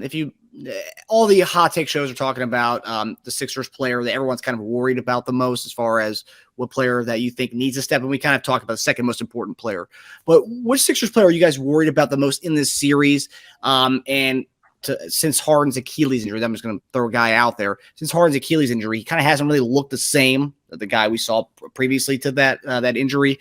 If you, all the hot take shows are talking about the Sixers player that everyone's kind of worried about the most as far as what player that you think needs a step. And we kind of talked about the second most important player. But which Sixers player are you guys worried about the most in this series? Since Harden's Achilles injury, I'm just going to throw a guy out there. Since Harden's Achilles injury, he kind of hasn't really looked the same that the guy we saw previously to that injury.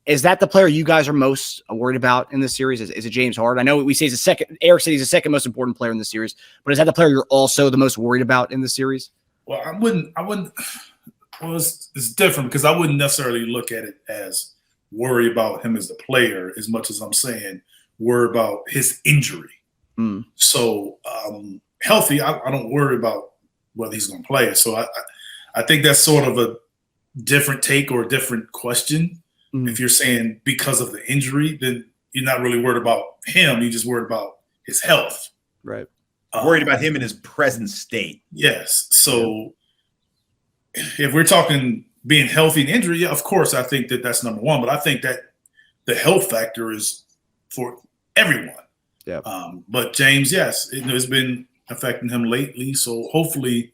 Is that the player you guys are most worried about in this series? Is it James Harden? I know we say he's the second. Eric said he's the second most important player in the series, but is that the player you're also the most worried about in the series? Well, I wouldn't. Well, it's different because I wouldn't necessarily look at it as worry about him as the player as much as I'm saying worry about his injury. So healthy, I don't worry about whether he's going to play it. So I think that's sort of a different take or a different question. If you're saying because of the injury, then you're not really worried about him. You're just worried about his health. Right. Worried about him in his present state. Yes. So if we're talking being healthy and injury, yeah, of course, I think that's number one. But I think that the health factor is for everyone. Yeah. But James, yes, it's been affecting him lately. So hopefully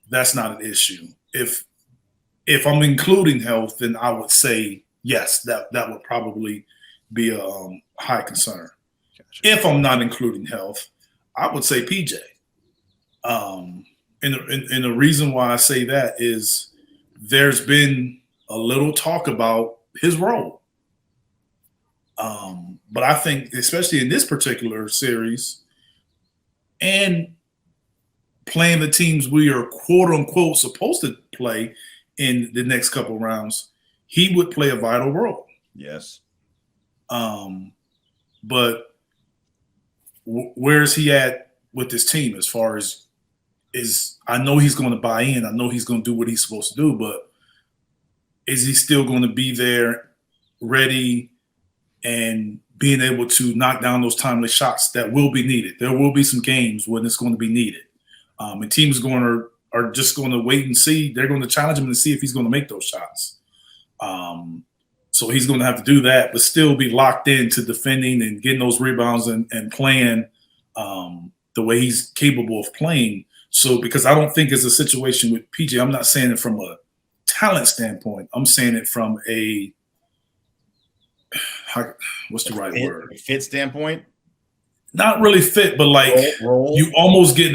that's not an issue. If I'm including health, then I would say yes, that would probably be a high concern. Gotcha. If I'm not including health, I would say PJ. And the reason why I say that is there's been a little talk about his role. But I think, especially in this particular series, and playing the teams we are quote unquote supposed to play in the next couple of rounds, he would play a vital role. Yes. But where is he at with this team as far as I know he's going to buy in. I know he's going to do what he's supposed to do, but is he still going to be there ready and being able to knock down those timely shots that will be needed? There will be some games when it's going to be needed. And teams are just going to wait and see. They're going to challenge him to see if he's going to make those shots. So he's going to have to do that, but still be locked into defending and getting those rebounds and playing the way he's capable of playing. So because I don't think it's a situation with PJ, I'm not saying it from a talent standpoint. I'm saying it from what's the right word? Fit standpoint? Not really fit, but like role. You almost get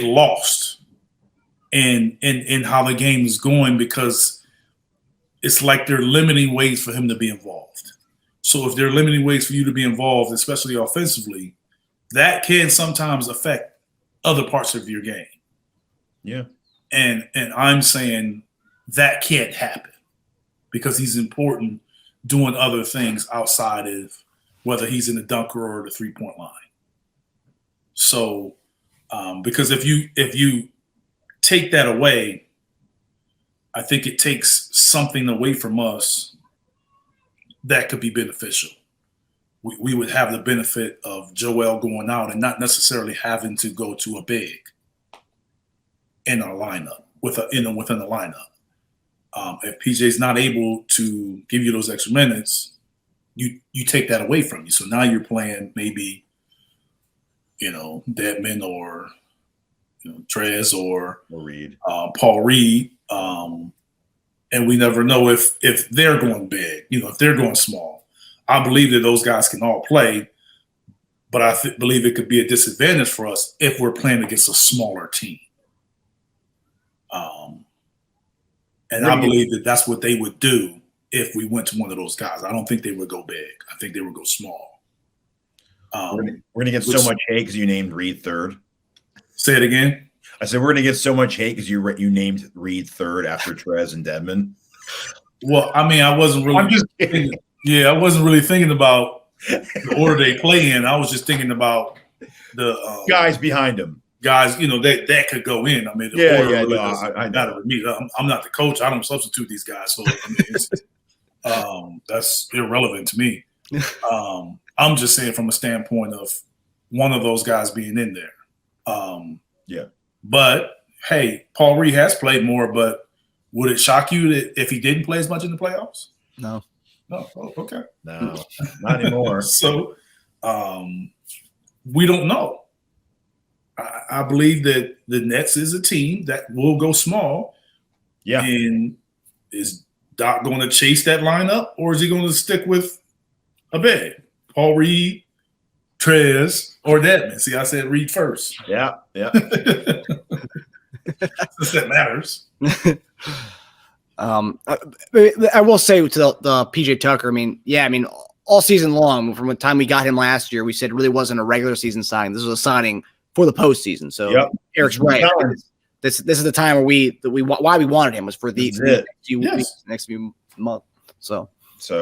lost in how the game is going because it's like they're limiting ways for him to be involved. So if they're limiting ways for you to be involved, especially offensively, that can sometimes affect other parts of your game. Yeah. And I'm saying that can't happen because he's important doing other things outside of whether he's in the dunker or the three-point line. So because if you take that away, I think it takes something away from us that could be beneficial. We would have the benefit of Joel going out and not necessarily having to go to a big in our lineup within the lineup. If PJ's not able to give you those extra minutes, you take that away from you. So now you're playing maybe, Dedmon or Trez or Reed. Paul Reed. And we never know if they're going big, if they're going small. I believe that those guys can all play, but I believe it could be a disadvantage for us if we're playing against a smaller team. And I believe that that's what they would do if we went to one of those guys. I don't think they would go big. I think they would go small. We're going to get so much hate because you named Reed third. Say it again. I said we're going to get so much hate because you named Reed third after Trez and Dedmon. Well, I mean, I wasn't really. I'm just kidding. Yeah, I wasn't really thinking about the order they play in. I was just thinking about the guys behind him. Guys, that could go in. I mean, the order really I matter with me. I'm not the coach. I don't substitute these guys, so I mean, that's irrelevant to me. I'm just saying from a standpoint of one of those guys being in there. Yeah. But hey, Paul Reed has played more. But would it shock you that if he didn't play as much in the playoffs? No. No. Oh, okay. No, not anymore. So We don't know. I believe that the Nets is a team that will go small. Yeah. And is Doc going to chase that lineup, or is he going to stick with a bed? Paul Reed, Trez, or Dedmon? See, I said Reed first. Yeah. Since that matters. I will say to the PJ Tucker, all season long, from the time we got him last year, we said it really wasn't a regular season signing. This was a signing for the postseason. So Eric's right. This is the time where why we wanted him was for the next few months. So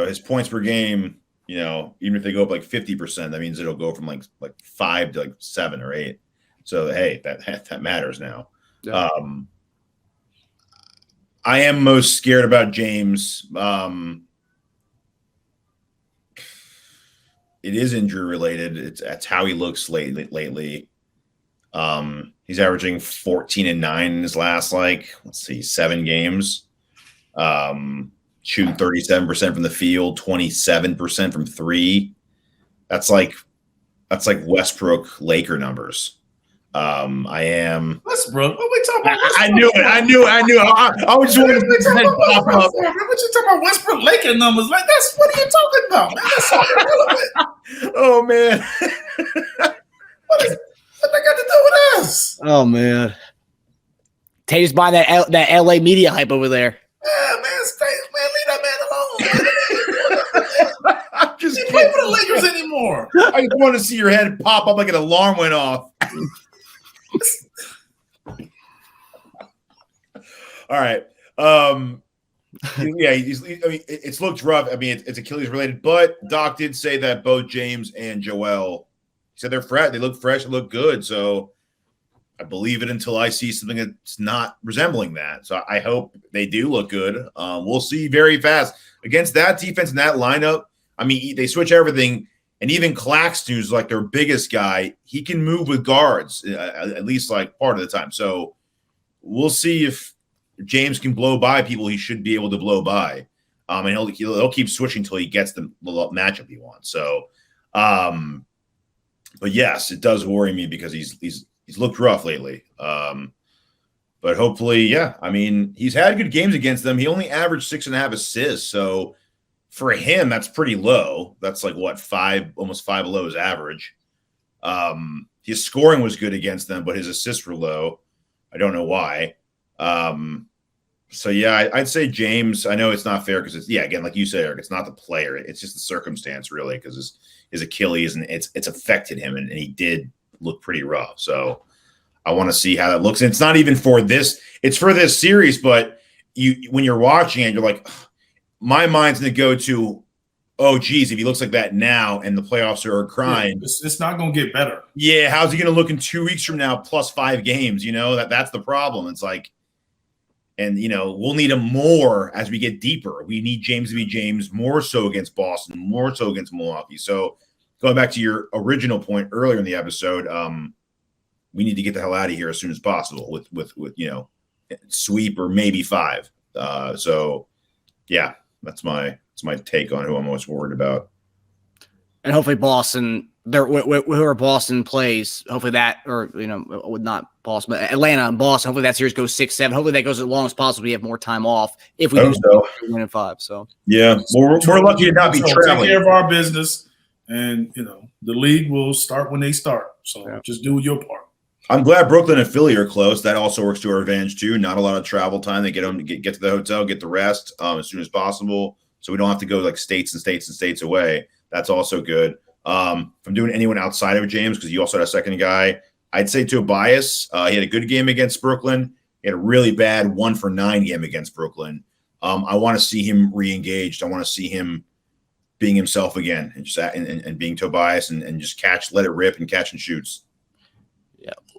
his points per game, even if they go up like 50%, that means it'll go from like 5 to like 7 or 8. So hey, that matters now. Yeah. I am most scared about James. It is injury related. That's how he looks lately. He's averaging 14 and 9 in his last 7 games. Shooting 37% from the field, 27% from 3. That's like Westbrook Laker numbers. I am Westbrook. What are we talking about? I knew it. I was just wanting to pop up. What you talking about? Westbrook Laker numbers? What are you talking about, man? That's so irrelevant. Oh man. What they got to do with us? Oh man. Teja's buying that LA media hype over there. Yeah, man, leave that man alone. I'm just can't play for the Lakers anymore. I just want to see your head pop up like an alarm went off. All right. It's looked rough. It's Achilles related, but Doc did say that both James and Joel said they're fresh. They look fresh. They look good. So I believe it until I see something that's not resembling that. So I hope they do look good. We'll see very fast against that defense and that lineup. They switch everything. And even Claxton, who's like their biggest guy, he can move with guards at least like part of the time. So we'll see if James can blow by people he should be able to blow by. And he'll keep switching until he gets the matchup he wants. So, but yes, it does worry me because he's looked rough lately. But hopefully, he's had good games against them. He only averaged 6.5 assists. So for him, that's pretty low. That's like what, almost 5 below his average. His scoring was good against them, but his assists were low. I don't know why. So yeah, I'd say James. I know it's not fair because again, like you said, Eric, it's not the player. It's just the circumstance really because his Achilles and it's affected him and he did look pretty rough. So I want to see how that looks. And it's not even for this. It's for this series, but when you're watching it, you're like, my mind's going to go to, oh, geez, if he looks like that now and the playoffs are crying. It's not going to get better. Yeah, how's he going to look in 2 weeks from now plus 5 games? That's the problem. It's like, and, we'll need him more as we get deeper. We need James to be James more so against Boston, more so against Milwaukee. So going back to your original point earlier in the episode, we need to get the hell out of here as soon as possible with sweep or maybe 5. So, yeah. That's my take on who I'm most worried about. And hopefully Boston, whoever Boston plays, hopefully that, or not Boston, but Atlanta and Boston, hopefully that series goes 6-7. Hopefully that goes as long as possible. We have more time off if we do win in 5. So yeah, we're lucky to not be traveling. Take care of our business, and the league will start when they start. So just do your part. I'm glad Brooklyn and Philly are close. That also works to our advantage too. Not a lot of travel time. They get them to get to the hotel, get the rest as soon as possible, so we don't have to go like states and states and states away. That's also good. From doing anyone outside of James, because you also had a second guy, I'd say Tobias. He had a good game against Brooklyn. He had a really bad 1-for-9 game against Brooklyn. I want to see him re-engaged. I want to see him being himself again and just and being Tobias and just let it rip and catch and shoots.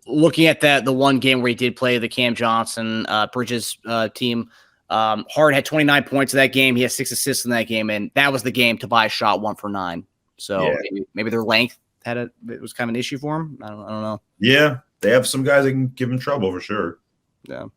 Looking at the one game where he did play the Cam Johnson Bridges team, Hart had 29 points in that game. He had 6 assists in that game, and that was the game Tobias shot 1-for-9. So maybe their length it was kind of an issue for him. I don't know. Yeah, they have some guys that can give him trouble for sure. Yeah.